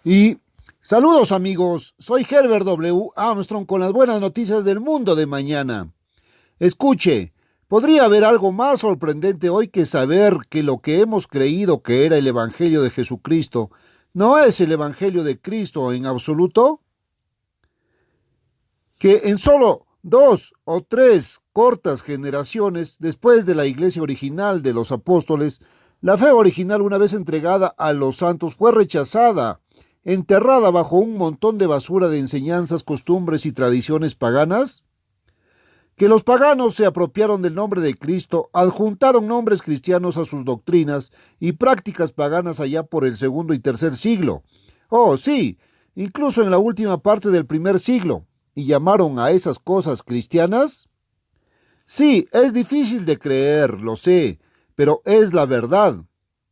Y saludos amigos, soy Herbert W. Armstrong con las buenas noticias del mundo de mañana. Escuche, ¿podría haber algo más sorprendente hoy que saber que lo que hemos creído que era el Evangelio de Jesucristo no es el Evangelio de Cristo en absoluto? Que en solo 2 o 3 cortas generaciones después de la iglesia original de los apóstoles, la fe original una vez entregada a los santos fue rechazada, enterrada bajo un montón de basura de enseñanzas, costumbres y tradiciones paganas? Que los paganos se apropiaron del nombre de Cristo, adjuntaron nombres cristianos a sus doctrinas y prácticas paganas allá por el segundo y tercer siglo. Oh, sí, incluso en la última parte del primer siglo, y llamaron a esas cosas cristianas. Sí, es difícil de creer, lo sé, pero es la verdad.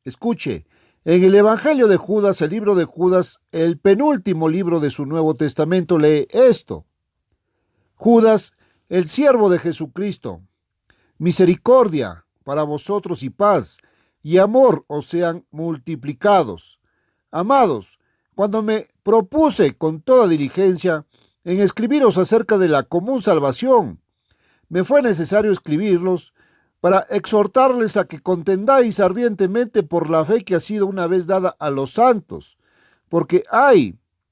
Escuche, en el Evangelio de Judas, el libro de Judas, el penúltimo libro de su Nuevo Testamento, lee esto. Judas, el siervo de Jesucristo, misericordia para vosotros y paz, y amor os sean multiplicados. Amados, cuando me propuse con toda diligencia en escribiros acerca de la común salvación, me fue necesario escribirlos para exhortarles a que contendáis ardientemente por la fe que ha sido una vez dada a los santos, porque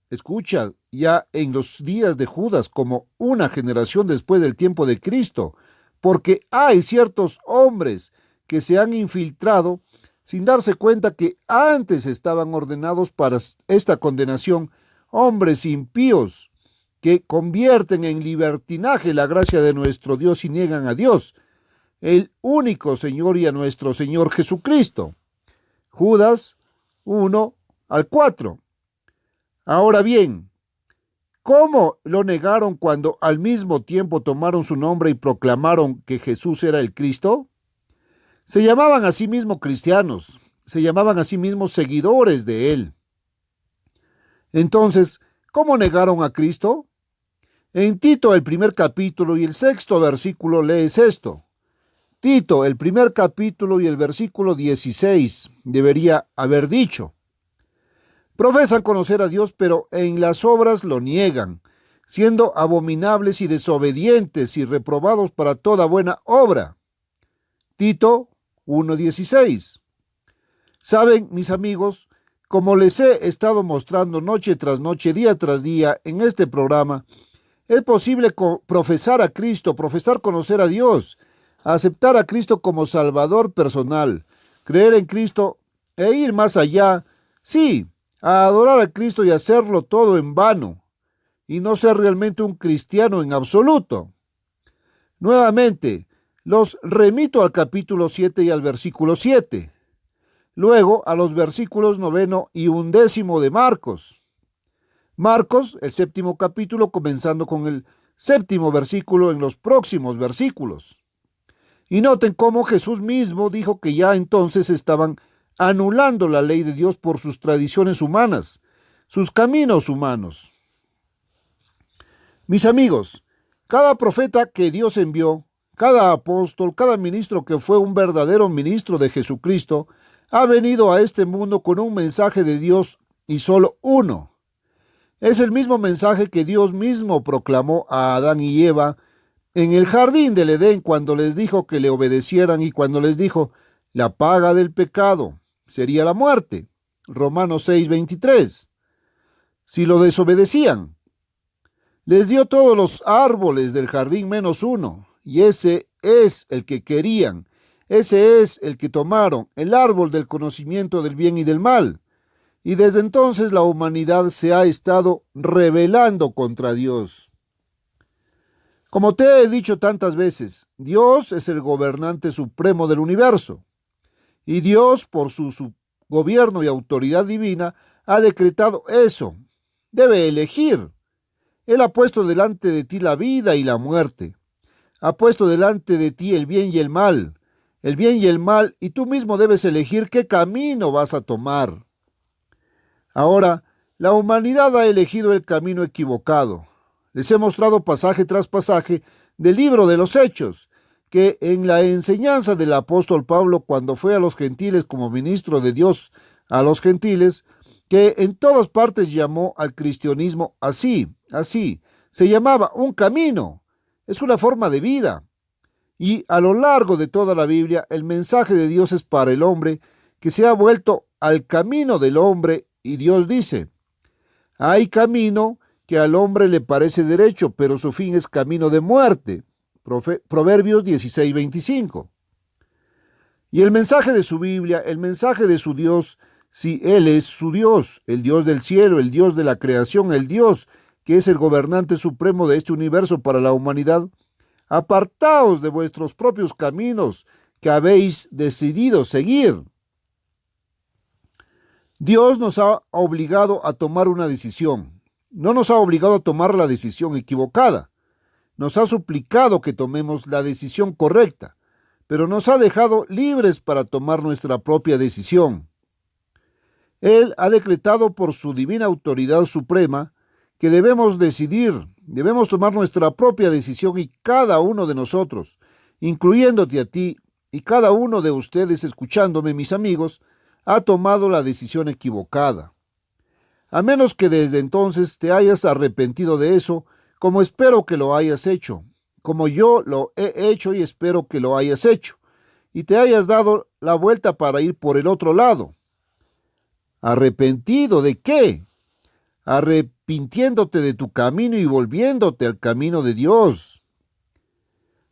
escucha, ya en los días de Judas como una generación después del tiempo de Cristo, porque hay ciertos hombres que se han infiltrado sin darse cuenta que antes estaban ordenados para esta condenación, hombres impíos que convierten en libertinaje la gracia de nuestro Dios y niegan a Dios, el único Señor, y a nuestro Señor Jesucristo. Judas 1 al 4. Ahora bien, ¿cómo lo negaron cuando al mismo tiempo tomaron su nombre y proclamaron que Jesús era el Cristo? Se llamaban a sí mismos cristianos, se llamaban a sí mismos seguidores de Él. Entonces, ¿cómo negaron a Cristo? En Tito, el primer capítulo y el 6.º versículo lees esto. Tito, el primer capítulo y el versículo 16, debería haber dicho. Profesan conocer a Dios, pero en las obras lo niegan, siendo abominables y desobedientes y reprobados para toda buena obra. Tito 1:16. Saben, mis amigos, como les he estado mostrando noche tras noche, día tras día en este programa, es posible profesar a Cristo, profesar conocer a Dios, aceptar a Cristo como Salvador personal, creer en Cristo e ir más allá, sí, a adorar a Cristo y hacerlo todo en vano, y no ser realmente un cristiano en absoluto. Nuevamente, los remito al capítulo 7 y al versículo 7. Luego a los versículos 9 y 11 de Marcos. Marcos, el 7.º capítulo, comenzando con el 7.º versículo en los próximos versículos. Y noten cómo Jesús mismo dijo que ya entonces estaban anulando la ley de Dios por sus tradiciones humanas, sus caminos humanos. Mis amigos, cada profeta que Dios envió, cada apóstol, cada ministro que fue un verdadero ministro de Jesucristo, ha venido a este mundo con un mensaje de Dios y solo uno. Es el mismo mensaje que Dios mismo proclamó a Adán y Eva en el jardín del Edén cuando les dijo que le obedecieran y cuando les dijo, la paga del pecado sería la muerte. Romanos 6:23. Si lo desobedecían, les dio todos los árboles del jardín menos uno, y ese es el que querían, ese es el que tomaron, el árbol del conocimiento del bien y del mal. Y desde entonces la humanidad se ha estado rebelando contra Dios. Como te he dicho tantas veces, Dios es el gobernante supremo del universo. Y Dios, por su gobierno y autoridad divina, ha decretado eso. Debe elegir. Él ha puesto delante de ti la vida y la muerte. Ha puesto delante de ti el bien y el mal. El bien y el mal, y tú mismo debes elegir qué camino vas a tomar. Ahora, la humanidad ha elegido el camino equivocado. Les he mostrado pasaje tras pasaje del libro de los Hechos, que en la enseñanza del apóstol Pablo, cuando fue a los gentiles como ministro de Dios a los gentiles, que en todas partes llamó al cristianismo así. Se llamaba un camino, es una forma de vida. Y a lo largo de toda la Biblia, el mensaje de Dios es para el hombre que se ha vuelto al camino del hombre, y Dios dice: hay camino que al hombre le parece derecho, pero su fin es camino de muerte. Proverbios 16:25. Y el mensaje de su Biblia, el mensaje de su Dios, si Él es su Dios, el Dios del cielo, el Dios de la creación, el Dios que es el gobernante supremo de este universo para la humanidad: apartaos de vuestros propios caminos que habéis decidido seguir. Dios nos ha obligado a tomar una decisión. No nos ha obligado a tomar la decisión equivocada. Nos ha suplicado que tomemos la decisión correcta, pero nos ha dejado libres para tomar nuestra propia decisión. Él ha decretado por su divina autoridad suprema que debemos decidir, debemos tomar nuestra propia decisión, y cada uno de nosotros, incluyéndote a ti y cada uno de ustedes escuchándome, mis amigos, ha tomado la decisión equivocada. A menos que desde entonces te hayas arrepentido de eso, como espero que lo hayas hecho, como yo lo he hecho y espero que lo hayas hecho, y te hayas dado la vuelta para ir por el otro lado. ¿Arrepentido de qué? Arrepintiéndote de tu camino y volviéndote al camino de Dios.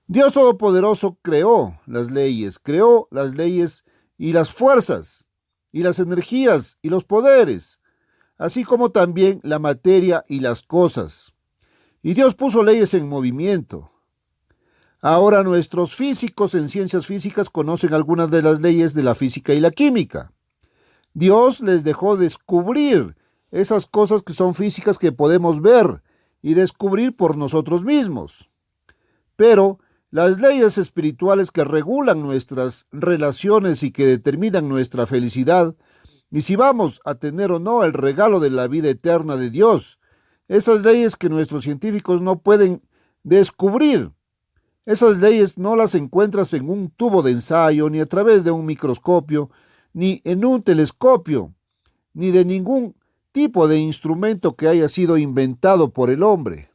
Dios Todopoderoso creó las leyes y las fuerzas, y las energías y los poderes, así como también la materia y las cosas. Y Dios puso leyes en movimiento. Ahora nuestros físicos en ciencias físicas conocen algunas de las leyes de la física y la química. Dios les dejó descubrir esas cosas que son físicas que podemos ver y descubrir por nosotros mismos. Pero las leyes espirituales que regulan nuestras relaciones y que determinan nuestra felicidad, y si vamos a tener o no el regalo de la vida eterna de Dios, esas leyes que nuestros científicos no pueden descubrir, esas leyes no las encuentras en un tubo de ensayo, ni a través de un microscopio, ni en un telescopio, ni de ningún tipo de instrumento que haya sido inventado por el hombre.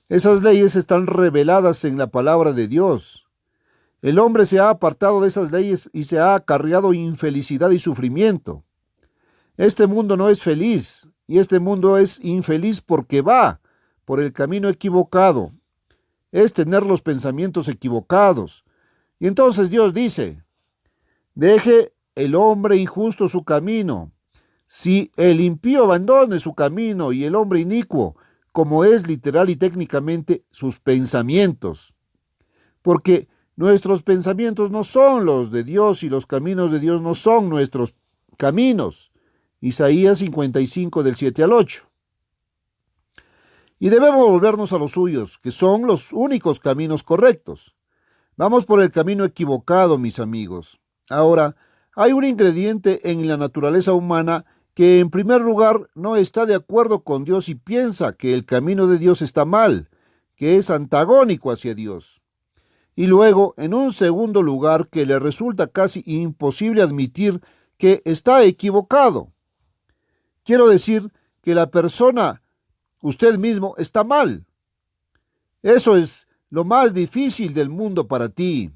Esas leyes están reveladas en la palabra de Dios. El hombre se ha apartado de esas leyes y se ha acarreado infelicidad y sufrimiento. Este mundo no es feliz, y este mundo es infeliz porque va por el camino equivocado. Es tener los pensamientos equivocados. Y entonces Dios dice: deje el hombre injusto su camino. Si el impío abandone su camino y el hombre inicuo, como es literal y técnicamente, sus pensamientos. Porque nuestros pensamientos no son los de Dios y los caminos de Dios no son nuestros caminos. Isaías 55 del 7 al 8. Y debemos volvernos a los suyos, que son los únicos caminos correctos. Vamos por el camino equivocado, mis amigos. Ahora, hay un ingrediente en la naturaleza humana que en primer lugar no está de acuerdo con Dios y piensa que el camino de Dios está mal, que es antagónico hacia Dios. Y luego, en un segundo lugar, que le resulta casi imposible admitir que está equivocado. Quiero decir que la persona, usted mismo, está mal. Eso es lo más difícil del mundo para ti.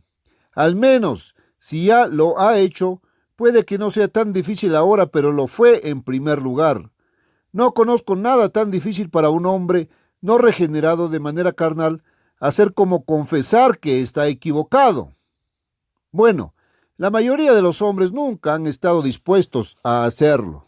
Al menos, si ya lo ha hecho, puede que no sea tan difícil ahora, pero lo fue en primer lugar. No conozco nada tan difícil para un hombre no regenerado de manera carnal hacer como confesar que está equivocado. Bueno, la mayoría de los hombres nunca han estado dispuestos a hacerlo.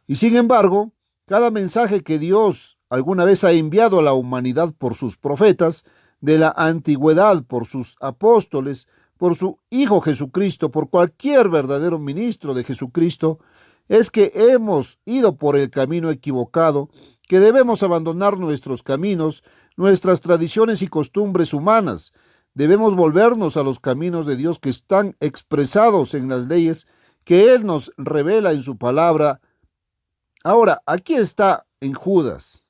Y sin embargo, cada mensaje que Dios alguna vez ha enviado a la humanidad por sus profetas, de la antigüedad por sus apóstoles, por su Hijo Jesucristo, por cualquier verdadero ministro de Jesucristo, es que hemos ido por el camino equivocado, que debemos abandonar nuestros caminos, nuestras tradiciones y costumbres humanas. Debemos volvernos a los caminos de Dios que están expresados en las leyes que Él nos revela en su palabra. Ahora, aquí está en Judas.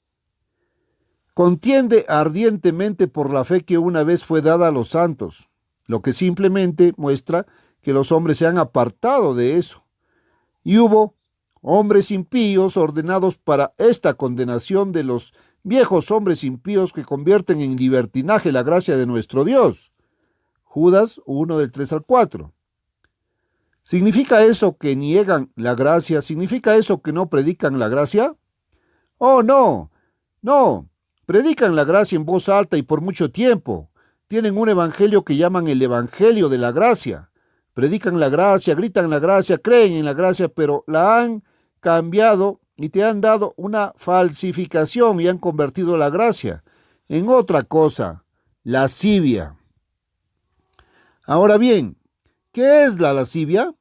Contiende ardientemente por la fe que una vez fue dada a los santos, lo que simplemente muestra que los hombres se han apartado de eso. Y hubo hombres impíos ordenados para esta condenación de los viejos hombres impíos que convierten en libertinaje la gracia de nuestro Dios. Judas 1 del 3 al 4. ¿Significa eso que niegan la gracia? ¿Significa eso que no predican la gracia? Oh, no, no. Predican la gracia en voz alta y por mucho tiempo. Tienen un evangelio que llaman el evangelio de la gracia. Predican la gracia, gritan la gracia, creen en la gracia, pero la han cambiado y te han dado una falsificación y han convertido la gracia en otra cosa, lascivia. Ahora bien, ¿qué es la lascivia?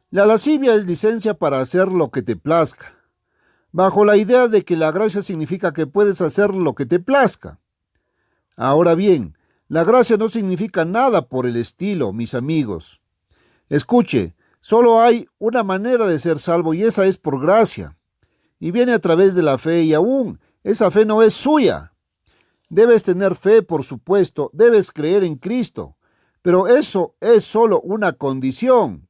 La lascivia es licencia para hacer lo que te plazca, bajo la idea de que la gracia significa que puedes hacer lo que te plazca. Ahora bien, la gracia no significa nada por el estilo, mis amigos. Escuche, solo hay una manera de ser salvo y esa es por gracia. Y viene a través de la fe y aún esa fe no es suya. Debes tener fe, por supuesto, debes creer en Cristo, pero eso es solo una condición.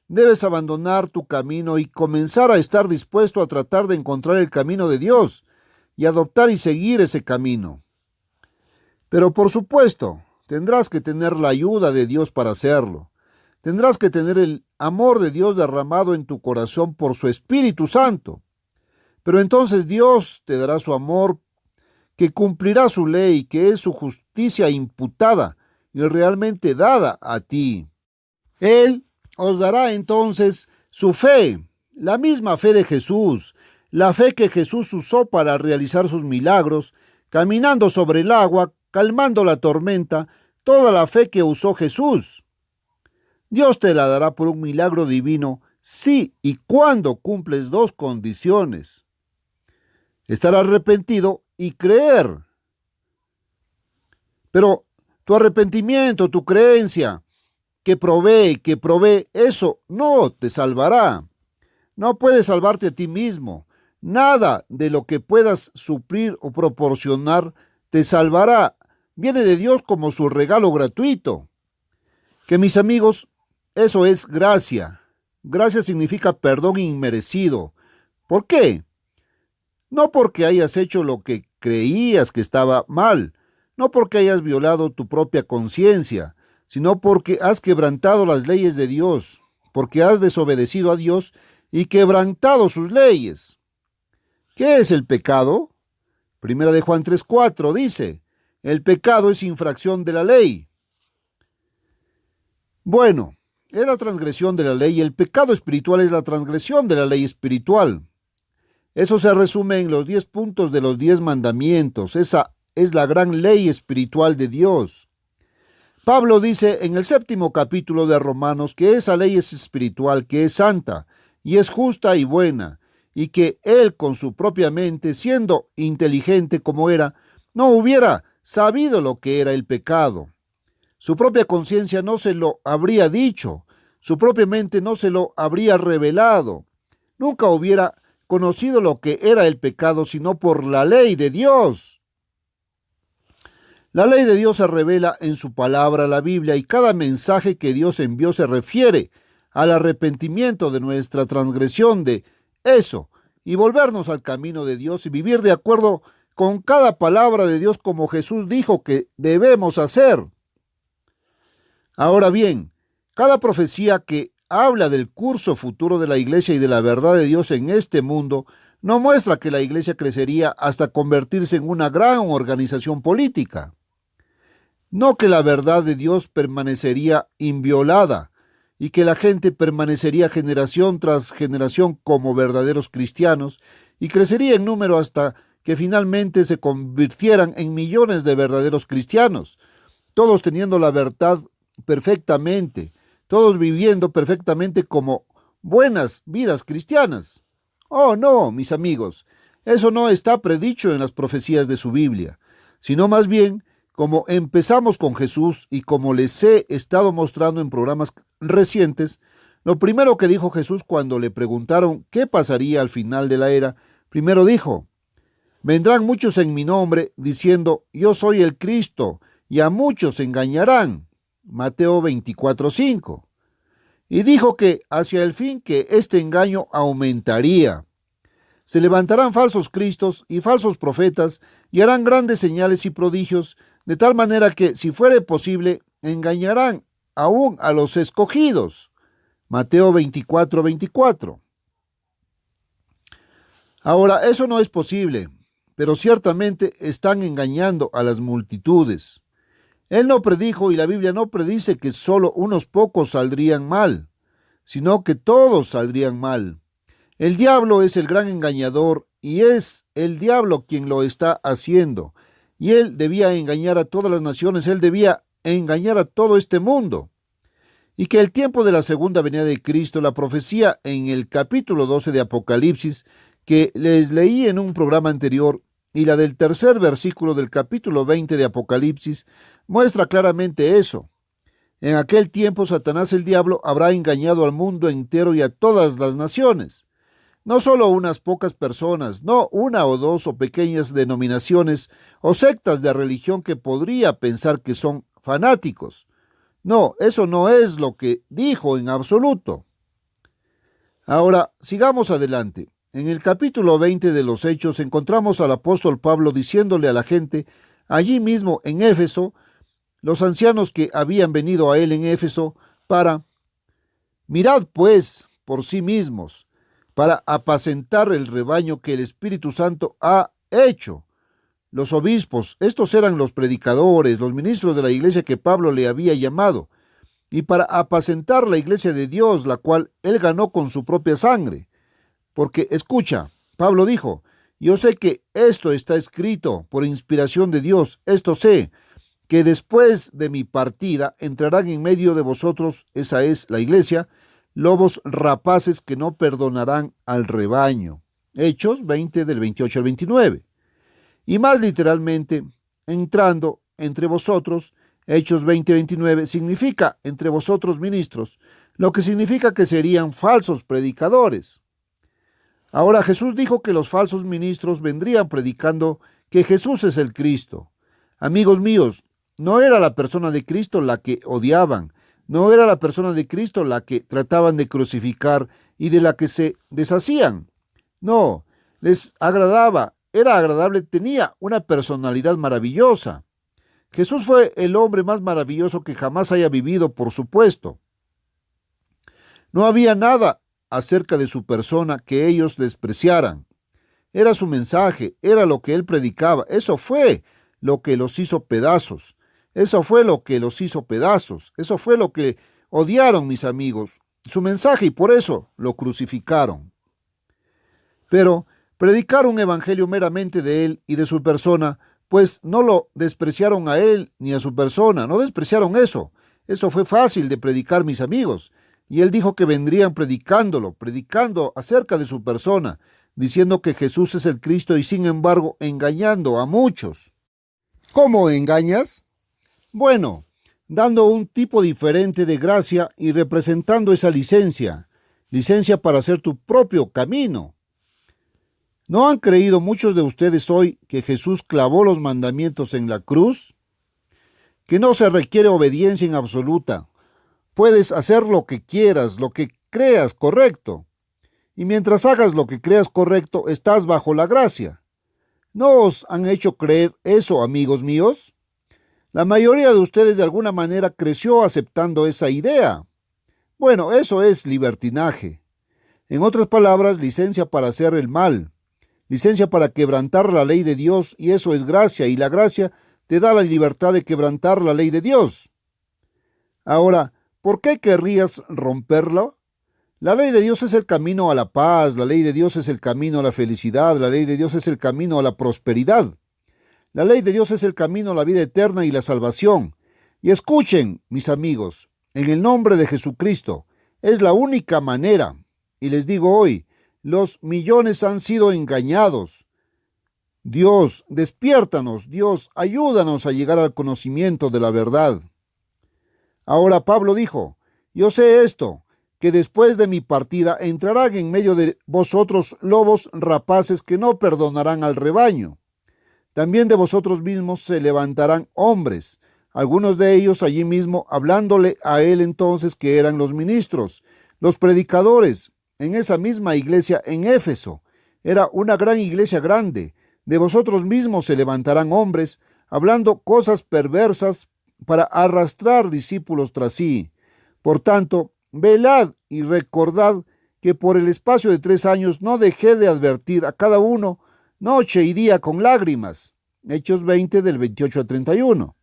Debes abandonar tu camino y comenzar a estar dispuesto a tratar de encontrar el camino de Dios y adoptar y seguir ese camino. Pero por supuesto, tendrás que tener la ayuda de Dios para hacerlo. Tendrás que tener el amor de Dios derramado en tu corazón por su Espíritu Santo. Pero entonces Dios te dará su amor, que cumplirá su ley, que es su justicia imputada y realmente dada a ti. Él os dará entonces su fe, la misma fe de Jesús, la fe que Jesús usó para realizar sus milagros, caminando sobre el agua, calmando la tormenta, toda la fe que usó Jesús. Dios te la dará por un milagro divino si y cuando cumples dos condiciones: estar arrepentido y creer. Pero tu arrepentimiento, tu creencia, que provee, eso no te salvará. No puedes salvarte a ti mismo. Nada de lo que puedas suplir o proporcionar te salvará. Viene de Dios como su regalo gratuito. Que mis amigos, eso es gracia. Gracia significa perdón inmerecido. ¿Por qué? No porque hayas hecho lo que creías que estaba mal, no porque hayas violado tu propia conciencia, sino porque has quebrantado las leyes de Dios, porque has desobedecido a Dios y quebrantado sus leyes. ¿Qué es el pecado? Primera de Juan 3:4 dice, el pecado es infracción de la ley. Bueno, es la transgresión de la ley y el pecado espiritual es la transgresión de la ley espiritual. Eso se resume en los 10 puntos de los 10 mandamientos. Esa es la gran ley espiritual de Dios. Pablo dice en el 7º capítulo de Romanos que esa ley es espiritual, que es santa y es justa y buena, y que él con su propia mente, siendo inteligente como era, no hubiera sabido lo que era el pecado. Su propia conciencia no se lo habría dicho, su propia mente no se lo habría revelado. Nunca hubiera conocido lo que era el pecado, sino por la ley de Dios. La ley de Dios se revela en su palabra, la Biblia, y cada mensaje que Dios envió se refiere al arrepentimiento de nuestra transgresión de eso, y volvernos al camino de Dios y vivir de acuerdo con cada palabra de Dios como Jesús dijo que debemos hacer. Ahora bien, cada profecía que habla del curso futuro de la iglesia y de la verdad de Dios en este mundo no muestra que la iglesia crecería hasta convertirse en una gran organización política. No que la verdad de Dios permanecería inviolada y que la gente permanecería generación tras generación como verdaderos cristianos y crecería en número hasta que finalmente se convirtieran en millones de verdaderos cristianos, todos teniendo la verdad perfectamente, todos viviendo perfectamente como buenas vidas cristianas. Oh, no, mis amigos, eso no está predicho en las profecías de su Biblia, sino más bien, como empezamos con Jesús y como les he estado mostrando en programas recientes, lo primero que dijo Jesús cuando le preguntaron qué pasaría al final de la era, primero dijo, vendrán muchos en mi nombre diciendo, yo soy el Cristo, y a muchos engañarán. Mateo 24:5. Y dijo que hacia el fin que este engaño aumentaría. Se levantarán falsos cristos y falsos profetas y harán grandes señales y prodigios, de tal manera que, si fuere posible, engañarán aún a los escogidos. Mateo 24:24. Ahora, eso no es posible, pero ciertamente están engañando a las multitudes. Él no predijo y la Biblia no predice que solo unos pocos saldrían mal, sino que todos saldrían mal. El diablo es el gran engañador y es el diablo quien lo está haciendo. Y él debía engañar a todas las naciones, él debía engañar a todo este mundo. Y que el tiempo de la segunda venida de Cristo, la profecía en el capítulo 12 de Apocalipsis, que les leí en un programa anterior, y la del tercer versículo del capítulo 20 de Apocalipsis, muestra claramente eso. En aquel tiempo Satanás el diablo habrá engañado al mundo entero y a todas las naciones. No solo unas pocas personas, no una o dos o pequeñas denominaciones o sectas de religión que podría pensar que son fanáticos. No, eso no es lo que dijo en absoluto. Ahora, sigamos adelante. En el capítulo 20 de los Hechos encontramos al apóstol Pablo diciéndole a la gente, allí mismo en Éfeso, los ancianos que habían venido a él en Éfeso, mirad pues por sí mismos, para apacentar el rebaño que el Espíritu Santo ha hecho. Los obispos, estos eran los predicadores, los ministros de la iglesia que Pablo le había llamado, y para apacentar la iglesia de Dios, la cual él ganó con su propia sangre. Porque, escucha, Pablo dijo, yo sé que esto está escrito por inspiración de Dios, esto sé, que después de mi partida entrarán en medio de vosotros, esa es la iglesia, lobos rapaces que no perdonarán al rebaño. Hechos 20 del 28 al 29. Y más literalmente, entrando entre vosotros, Hechos 20-29, significa entre vosotros ministros, lo que significa que serían falsos predicadores. Ahora Jesús dijo que los falsos ministros vendrían predicando que Jesús es el Cristo. Amigos míos, no era la persona de Cristo la que odiaban, no era la persona de Cristo la que trataban de crucificar y de la que se deshacían. No, les agradaba, era agradable, tenía una personalidad maravillosa. Jesús fue el hombre más maravilloso que jamás haya vivido, por supuesto. No había nada acerca de su persona que ellos despreciaran. Era su mensaje, era lo que él predicaba, eso fue lo que los hizo pedazos. Eso fue lo que los hizo pedazos. Eso fue lo que odiaron mis amigos. Su mensaje, y por eso lo crucificaron. Pero predicar un evangelio meramente de él y de su persona, pues no lo despreciaron a él ni a su persona. No despreciaron eso. Eso fue fácil de predicar, mis amigos. Y él dijo que vendrían predicando acerca de su persona, diciendo que Jesús es el Cristo y sin embargo engañando a muchos. ¿Cómo engañas? Bueno, dando un tipo diferente de gracia y representando esa licencia para hacer tu propio camino. ¿No han creído muchos de ustedes hoy que Jesús clavó los mandamientos en la cruz? Que no se requiere obediencia en absoluta. Puedes hacer lo que quieras, lo que creas correcto. Y mientras hagas lo que creas correcto, estás bajo la gracia. ¿No os han hecho creer eso, amigos míos? La mayoría de ustedes de alguna manera creció aceptando esa idea. Bueno, eso es libertinaje. En otras palabras, licencia para hacer el mal, licencia para quebrantar la ley de Dios, y eso es gracia, y la gracia te da la libertad de quebrantar la ley de Dios. Ahora, ¿por qué querrías romperlo? La ley de Dios es el camino a la paz, la ley de Dios es el camino a la felicidad, la ley de Dios es el camino a la prosperidad. La ley de Dios es el camino a la vida eterna y la salvación. Y escuchen, mis amigos, en el nombre de Jesucristo, es la única manera. Y les digo hoy, los millones han sido engañados. Dios, despiértanos, Dios, ayúdanos a llegar al conocimiento de la verdad. Ahora Pablo dijo, yo sé esto, que después de mi partida entrarán en medio de vosotros lobos rapaces que no perdonarán al rebaño. También de vosotros mismos se levantarán hombres, algunos de ellos allí mismo hablándole a él entonces, que eran los ministros, los predicadores, en esa misma iglesia en Éfeso. Era una gran iglesia grande. De vosotros mismos se levantarán hombres, hablando cosas perversas para arrastrar discípulos tras sí. Por tanto, velad y recordad que por el espacio de 3 años no dejé de advertir a cada uno noche y día con lágrimas. Hechos 20 del 28 al 31.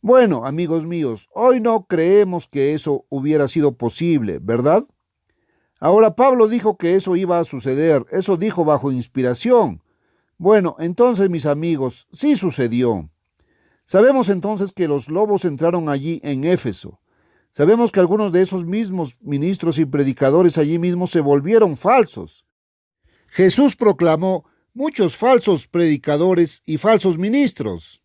Bueno, amigos míos, hoy no creemos que eso hubiera sido posible, ¿verdad? Ahora Pablo dijo que eso iba a suceder, eso dijo bajo inspiración. Bueno, entonces mis amigos, sí sucedió. Sabemos entonces que los lobos entraron allí en Éfeso. Sabemos que algunos de esos mismos ministros y predicadores allí mismo se volvieron falsos. Jesús proclamó muchos falsos predicadores y falsos ministros.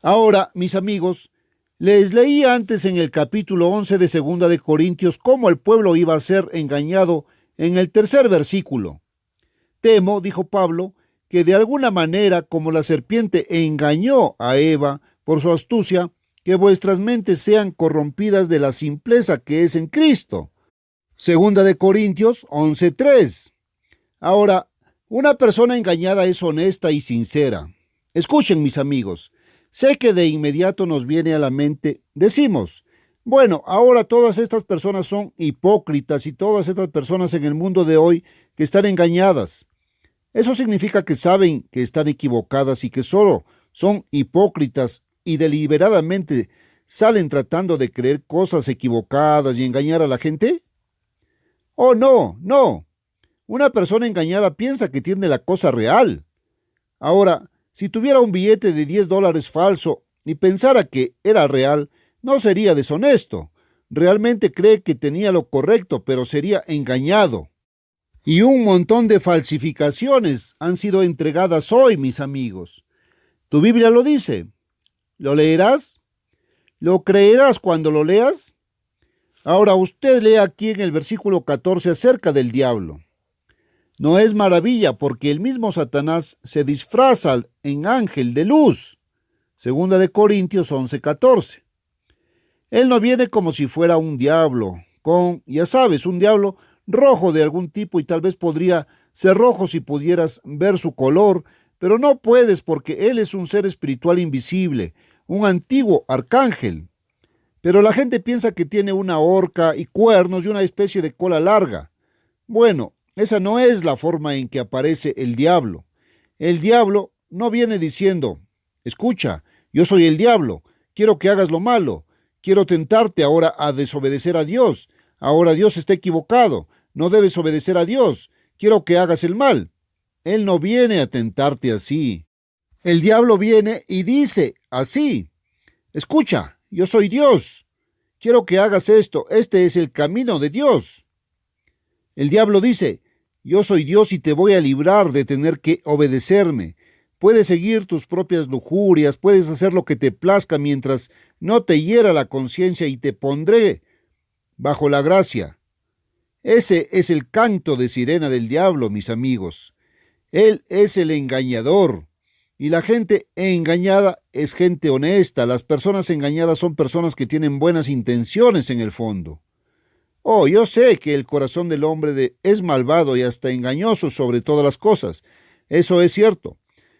Ahora, mis amigos, les leí antes en el capítulo 11 de 2 de Corintios cómo el pueblo iba a ser engañado en el 3er versículo. Temo, dijo Pablo, que de alguna manera, como la serpiente engañó a Eva por su astucia, que vuestras mentes sean corrompidas de la simpleza que es en Cristo. 2 de Corintios 11:3. Ahora, una persona engañada es honesta y sincera. Escuchen, mis amigos, sé que de inmediato nos viene a la mente, decimos, bueno, ahora todas estas personas son hipócritas y todas estas personas en el mundo de hoy que están engañadas. Eso significa que saben que están equivocadas y que solo son hipócritas y deliberadamente salen tratando de creer cosas equivocadas y engañar a la gente. Oh, no, no. Una persona engañada piensa que tiene la cosa real. Ahora, si tuviera un billete de $10 falso y pensara que era real, no sería deshonesto. Realmente cree que tenía lo correcto, pero sería engañado. Y un montón de falsificaciones han sido entregadas hoy, mis amigos. Tu Biblia lo dice. ¿Lo leerás? ¿Lo creerás cuando lo leas? Ahora usted lee aquí en el versículo 14 acerca del diablo. No es maravilla porque el mismo Satanás se disfraza en ángel de luz. 2 de Corintios 11:14. Él no viene como si fuera un diablo, ya sabes, un diablo rojo de algún tipo, y tal vez podría ser rojo si pudieras ver su color, pero no puedes porque él es un ser espiritual invisible, un antiguo arcángel. Pero la gente piensa que tiene una horca y cuernos y una especie de cola larga. Bueno, esa no es la forma en que aparece el diablo. El diablo no viene diciendo, escucha, yo soy el diablo, quiero que hagas lo malo, quiero tentarte ahora a desobedecer a Dios. Ahora Dios está equivocado, no debes obedecer a Dios, quiero que hagas el mal. Él no viene a tentarte así. El diablo viene y dice así, escucha, yo soy Dios, quiero que hagas esto, este es el camino de Dios. El diablo dice, yo soy Dios y te voy a librar de tener que obedecerme. Puedes seguir tus propias lujurias, puedes hacer lo que te plazca mientras no te hiera la conciencia y te pondré bajo la gracia. Ese es el canto de sirena del diablo, mis amigos. Él es el engañador. Y la gente engañada es gente honesta. Las personas engañadas son personas que tienen buenas intenciones en el fondo. Oh, yo sé que el corazón del hombre es malvado y hasta engañoso sobre todas las cosas. Eso es cierto.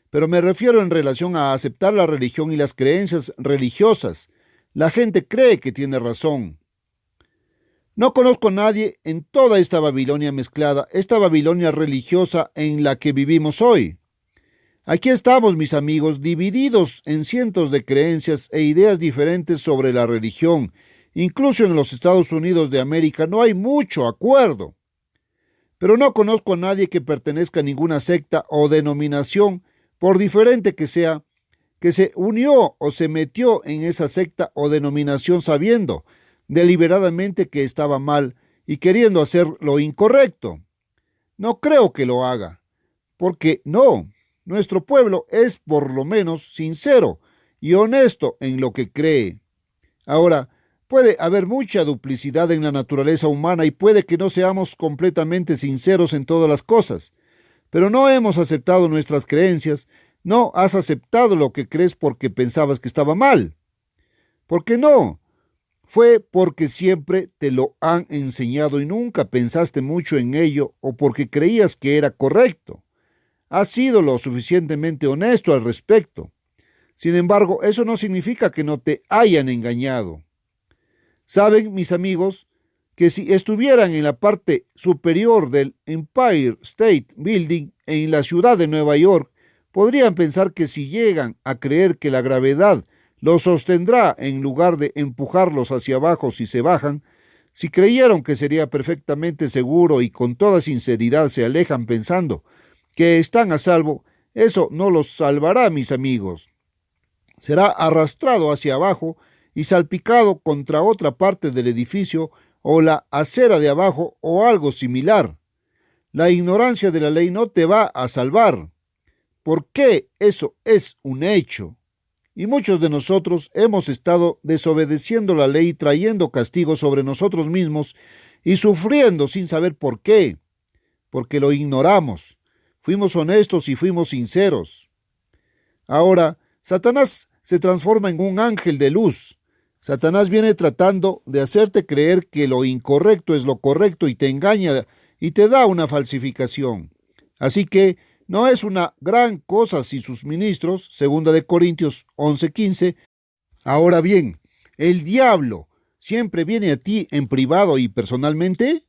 Pero me refiero en relación a aceptar la religión y las creencias religiosas. La gente cree que tiene razón. No conozco a nadie en toda esta Babilonia mezclada, esta Babilonia religiosa en la que vivimos hoy. Aquí estamos, mis amigos, divididos en cientos de creencias e ideas diferentes sobre la religión. Incluso en los Estados Unidos de América no hay mucho acuerdo. Pero no conozco a nadie que pertenezca a ninguna secta o denominación, por diferente que sea, que se unió o se metió en esa secta o denominación sabiendo deliberadamente que estaba mal y queriendo hacer lo incorrecto. No creo que lo haga, porque nuestro pueblo es por lo menos sincero y honesto en lo que cree. Ahora, puede haber mucha duplicidad en la naturaleza humana y puede que no seamos completamente sinceros en todas las cosas, pero no hemos aceptado nuestras creencias, No has aceptado lo que crees porque pensabas que estaba mal. ¿Por qué no? Fue porque siempre te lo han enseñado y nunca pensaste mucho en ello o porque creías que era correcto. Has sido lo suficientemente honesto al respecto. Sin embargo, eso no significa que no te hayan engañado. Saben, mis amigos, que si estuvieran en la parte superior del Empire State Building en la ciudad de Nueva York, podrían pensar que si llegan a creer que la gravedad los sostendrá en lugar de empujarlos hacia abajo si se bajan, si creyeron que sería perfectamente seguro y con toda sinceridad se alejan pensando que están a salvo, eso no los salvará, mis amigos. Será arrastrado hacia abajo y salpicado contra otra parte del edificio o la acera de abajo o algo similar. La ignorancia de la ley no te va a salvar. ¿Por qué? Eso es un hecho. Y muchos de nosotros hemos estado desobedeciendo la ley, trayendo castigo sobre nosotros mismos y sufriendo sin saber por qué. Porque lo ignoramos. Fuimos honestos y fuimos sinceros. Ahora, Satanás se transforma en un ángel de luz. Satanás viene tratando de hacerte creer que lo incorrecto es lo correcto y te engaña y te da una falsificación. Así que no es una gran cosa si sus ministros, 2 Corintios 11:15, ahora bien, ¿el diablo siempre viene a ti en privado y personalmente?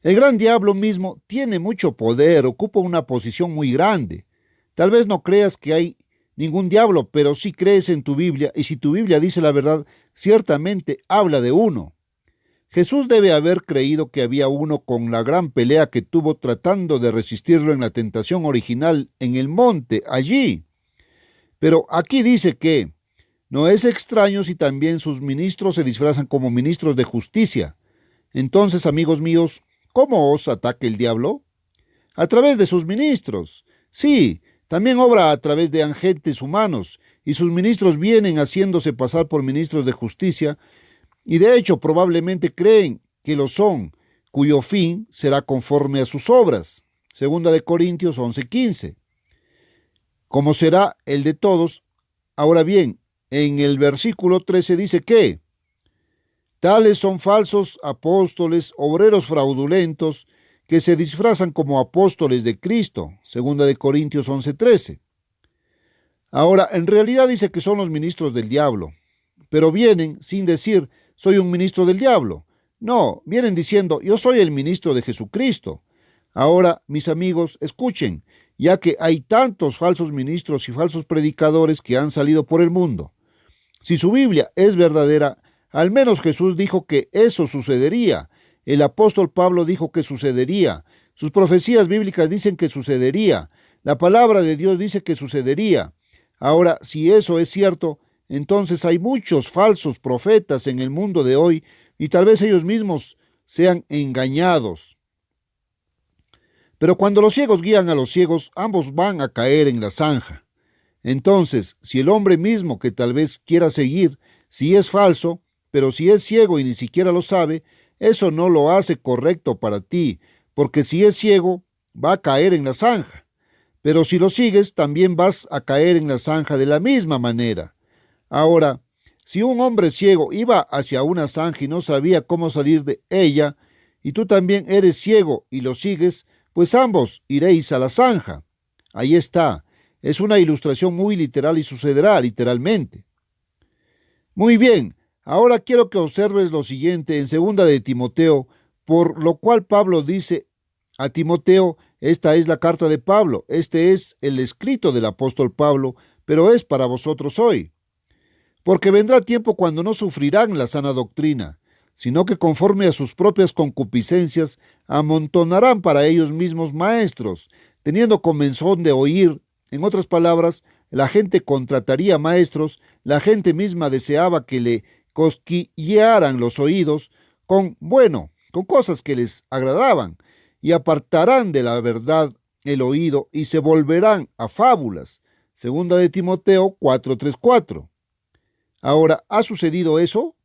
El gran diablo mismo tiene mucho poder, ocupa una posición muy grande. Tal vez no creas que hay ningún diablo, pero sí crees en tu Biblia, y si tu Biblia dice la verdad, ciertamente habla de uno. Jesús debe haber creído que había uno con la gran pelea que tuvo tratando de resistirlo en la tentación original en el monte, allí. Pero aquí dice que no es extraño si también sus ministros se disfrazan como ministros de justicia. Entonces, amigos míos, ¿cómo os ataca el diablo? A través de sus ministros. Sí, también obra a través de agentes humanos, y sus ministros vienen haciéndose pasar por ministros de justicia, y de hecho probablemente creen que lo son, cuyo fin será conforme a sus obras. 2 Corintios 11:15. Como será el de todos. Ahora bien, en el versículo 13 dice que tales son falsos apóstoles, obreros fraudulentos, que se disfrazan como apóstoles de Cristo. 2 Corintios 11:13. Ahora, en realidad dice que son los ministros del diablo, pero vienen sin decir, soy un ministro del diablo. No, vienen diciendo, yo soy el ministro de Jesucristo. Ahora, mis amigos, escuchen, ya que hay tantos falsos ministros y falsos predicadores que han salido por el mundo. Si su Biblia es verdadera, al menos Jesús dijo que eso sucedería. El apóstol Pablo dijo que sucedería. Sus profecías bíblicas dicen que sucedería. La palabra de Dios dice que sucedería. Ahora, si eso es cierto, entonces hay muchos falsos profetas en el mundo de hoy y tal vez ellos mismos sean engañados. Pero cuando los ciegos guían a los ciegos, ambos van a caer en la zanja. Entonces, si el hombre mismo que tal vez quiera seguir, si es falso, pero si es ciego y ni siquiera lo sabe, eso no lo hace correcto para ti, porque si es ciego, va a caer en la zanja. Pero si lo sigues, también vas a caer en la zanja de la misma manera. Ahora, si un hombre ciego iba hacia una zanja y no sabía cómo salir de ella, y tú también eres ciego y lo sigues, pues ambos iréis a la zanja. Ahí está. Es una ilustración muy literal y sucederá literalmente. Muy bien, ahora quiero que observes lo siguiente en 2 Timoteo, por lo cual Pablo dice a Timoteo, esta es la carta de Pablo, este es el escrito del apóstol Pablo, pero es para vosotros hoy. Porque vendrá tiempo cuando no sufrirán la sana doctrina, sino que conforme a sus propias concupiscencias amontonarán para ellos mismos maestros, teniendo comezón de oír. En otras palabras, la gente contrataría maestros, la gente misma deseaba que le cosquillearan los oídos con cosas que les agradaban, y apartarán de la verdad el oído y se volverán a fábulas. 2 Timoteo 4:3-4. Ahora, ¿ha sucedido eso?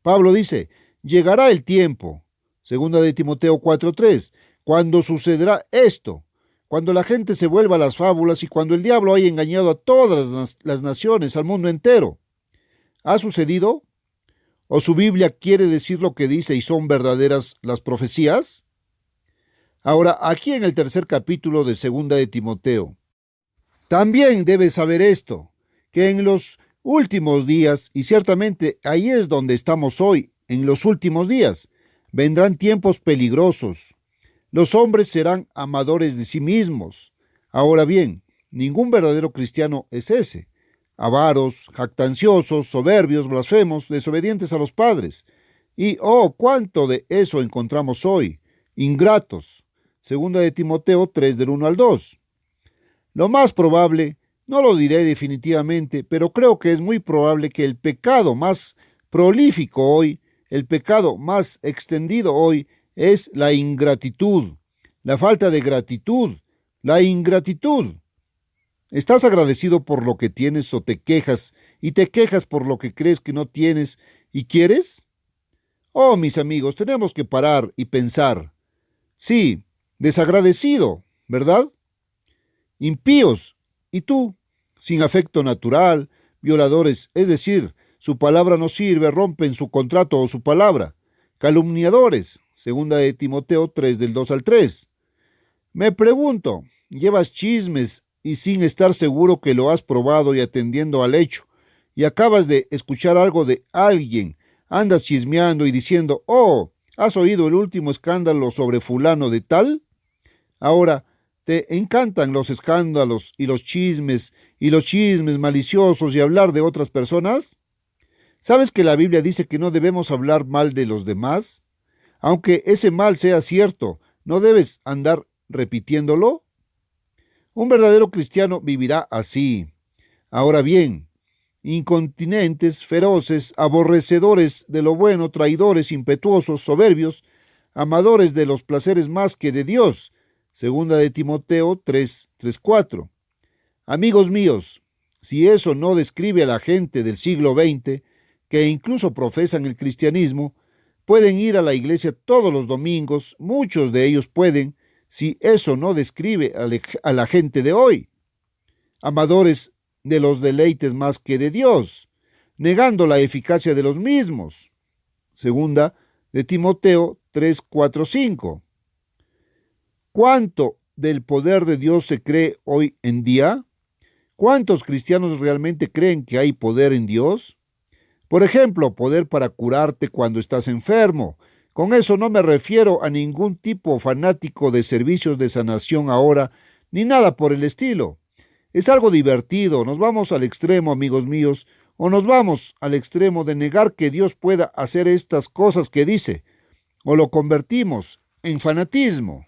Pablo dice, llegará el tiempo, 2 Timoteo 4:3, cuando sucederá esto, cuando la gente se vuelva a las fábulas y cuando el diablo haya engañado a todas las naciones, al mundo entero. ¿Ha sucedido? ¿O su Biblia quiere decir lo que dice y son verdaderas las profecías? Ahora, aquí en el tercer capítulo de Segunda de Timoteo, también debes saber esto, que en los últimos días, y ciertamente ahí es donde estamos hoy, en los últimos días, vendrán tiempos peligrosos. Los hombres serán amadores de sí mismos. Ahora bien, ningún verdadero cristiano es ese. Avaros, jactanciosos, soberbios, blasfemos, desobedientes a los padres. Y, oh, cuánto de eso encontramos hoy. Ingratos. Segunda de Timoteo 3 del 1 al 2. Lo más probable, no lo diré definitivamente, pero creo que es muy probable que el pecado más prolífico hoy, el pecado más extendido hoy, es la ingratitud, la falta de gratitud, la ingratitud. ¿Estás agradecido por lo que tienes o te quejas y te quejas por lo que crees que no tienes y quieres? Oh, mis amigos, tenemos que parar y pensar. Sí, desagradecido, ¿verdad? Impíos, y tú, sin afecto natural, violadores, es decir, su palabra no sirve, rompen su contrato o su palabra, calumniadores, segunda de Timoteo 3 del 2 al 3. Me pregunto, llevas chismes y sin estar seguro que lo has probado y atendiendo al hecho, y acabas de escuchar algo de alguien, andas chismeando y diciendo, oh, ¿has oído el último escándalo sobre fulano de tal? Ahora, ¿te encantan los escándalos y los chismes maliciosos y hablar de otras personas? ¿Sabes que la Biblia dice que no debemos hablar mal de los demás? Aunque ese mal sea cierto, ¿no debes andar repitiéndolo? Un verdadero cristiano vivirá así. Ahora bien, incontinentes, feroces, aborrecedores de lo bueno, traidores, impetuosos, soberbios, amadores de los placeres más que de Dios. Segunda de Timoteo 3:4. Amigos míos, si eso no describe a la gente del siglo XX, que incluso profesan el cristianismo, pueden ir a la iglesia todos los domingos, muchos de ellos pueden, si eso no describe a la gente de hoy. Amadores de los deleites más que de Dios, negando la eficacia de los mismos. Segunda de Timoteo 3:4-5. ¿Cuánto del poder de Dios se cree hoy en día? ¿Cuántos cristianos realmente creen que hay poder en Dios? Por ejemplo, poder para curarte cuando estás enfermo. Con eso no me refiero a ningún tipo fanático de servicios de sanación ahora, ni nada por el estilo. Es algo divertido, nos vamos al extremo, amigos míos, o nos vamos al extremo de negar que Dios pueda hacer estas cosas que dice, o lo convertimos en fanatismo.